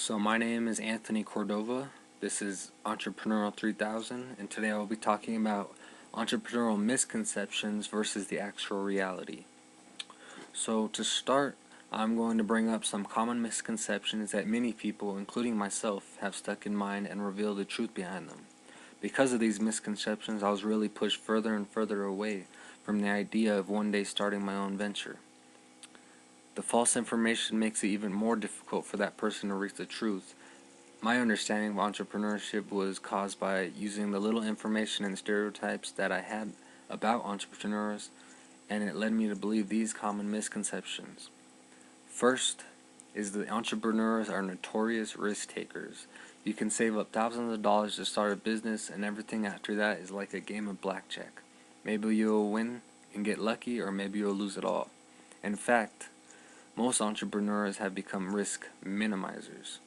So my name is Anthony Cordova. This is Entrepreneurial 3000, and today I will be talking about entrepreneurial misconceptions versus the actual reality. So to start, I'm going to bring up some common misconceptions that many people, including myself, have stuck in mind and reveal the truth behind them. Because of these misconceptions, I was really pushed further and further away from the idea of one day starting my own venture. The false information makes it even more difficult for that person to reach the truth. My understanding of entrepreneurship was caused by using the little information and stereotypes that I had about entrepreneurs, and it led me to believe these common misconceptions. First is that entrepreneurs are notorious risk takers. You can save up thousands of dollars to start a business, and everything after that is like a game of blackjack. Maybe you'll win and get lucky, or maybe you'll lose it all. In fact, most entrepreneurs have become risk minimizers.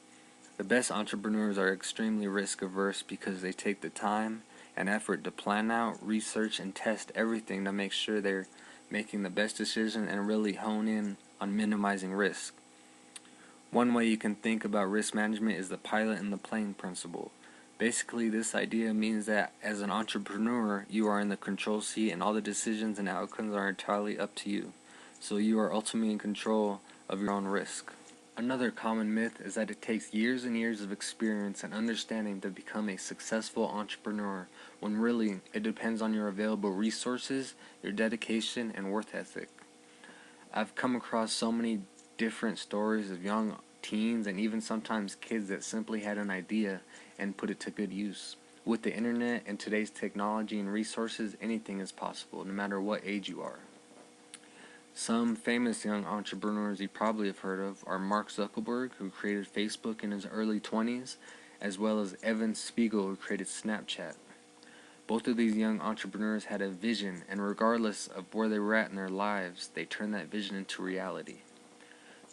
The best entrepreneurs are extremely risk averse because they take the time and effort to plan out, research, and test everything to make sure they're making the best decision and really hone in on minimizing risk. One way you can think about risk management is the pilot and the plane principle. Basically, this idea means that as an entrepreneur, you are in the control seat and all the decisions and outcomes are entirely up to you. So you are ultimately in control of your own risk. Another common myth is that it takes years and years of experience and understanding to become a successful entrepreneur, when really it depends on your available resources, your dedication, and work ethic. I've come across so many different stories of young teens and even sometimes kids that simply had an idea and put it to good use. With the internet and today's technology and resources, anything is possible, no matter what age you are. Some famous young entrepreneurs you probably have heard of are Mark Zuckerberg, who created Facebook in his early 20s, as well as Evan Spiegel, who created Snapchat. Both of these young entrepreneurs had a vision, and regardless of where they were at in their lives, they turned that vision into reality.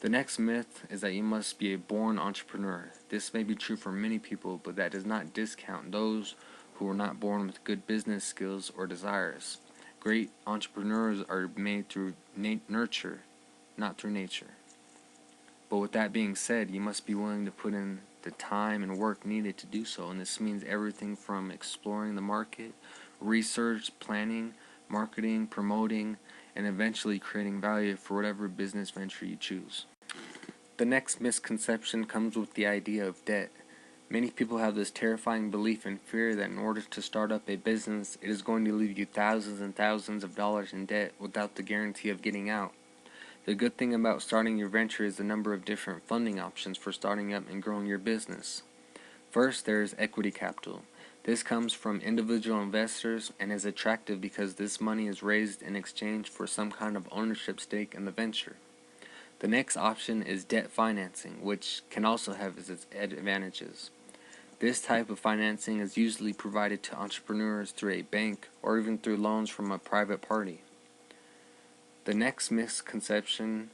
The next myth is that you must be a born entrepreneur. This may be true for many people, but that does not discount those who were not born with good business skills or desires. Great entrepreneurs are made through nurture, not through nature. But with that being said, you must be willing to put in the time and work needed to do so, and this means everything from exploring the market, research, planning, marketing, promoting, and eventually creating value for whatever business venture you choose. The next misconception comes with the idea of debt. Many people have this terrifying belief and fear that in order to start up a business, it is going to leave you thousands and thousands of dollars in debt without the guarantee of getting out. The good thing about starting your venture is the number of different funding options for starting up and growing your business. First, there is equity capital. This comes from individual investors and is attractive because this money is raised in exchange for some kind of ownership stake in the venture. The next option is debt financing, which can also have its advantages. This type of financing is usually provided to entrepreneurs through a bank or even through loans from a private party. The next misconception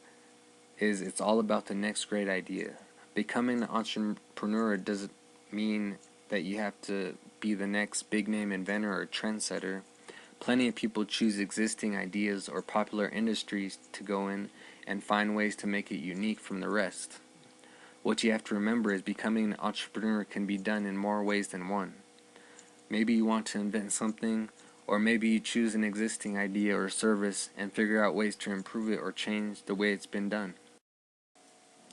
is it's all about the next great idea. Becoming an entrepreneur doesn't mean that you have to be the next big name inventor or trendsetter. Plenty of people choose existing ideas or popular industries to go in and find ways to make it unique from the rest. What you have to remember is becoming an entrepreneur can be done in more ways than one. Maybe you want to invent something, or maybe you choose an existing idea or service and figure out ways to improve it or change the way it's been done.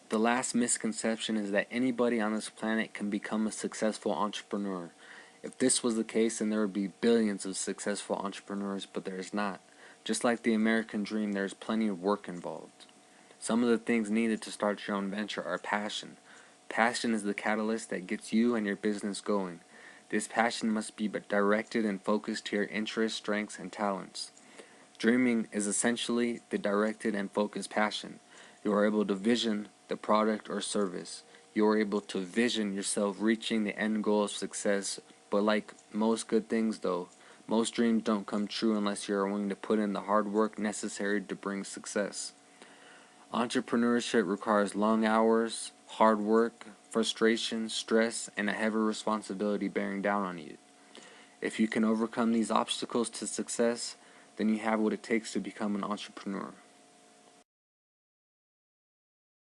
The last misconception is that anybody on this planet can become a successful entrepreneur. If this was the case, then there would be billions of successful entrepreneurs, but there is not. Just like the American dream, there is plenty of work involved. Some of the things needed to start your own venture are passion. Passion is the catalyst that gets you and your business going. This passion must be directed and focused to your interests, strengths, and talents. Dreaming is essentially the directed and focused passion. You are able to vision the product or service. You are able to vision yourself reaching the end goal of success, but like most good things though, most dreams don't come true unless you are willing to put in the hard work necessary to bring success. Entrepreneurship requires long hours, hard work, frustration, stress, and a heavy responsibility bearing down on you. If you can overcome these obstacles to success, then you have what it takes to become an entrepreneur.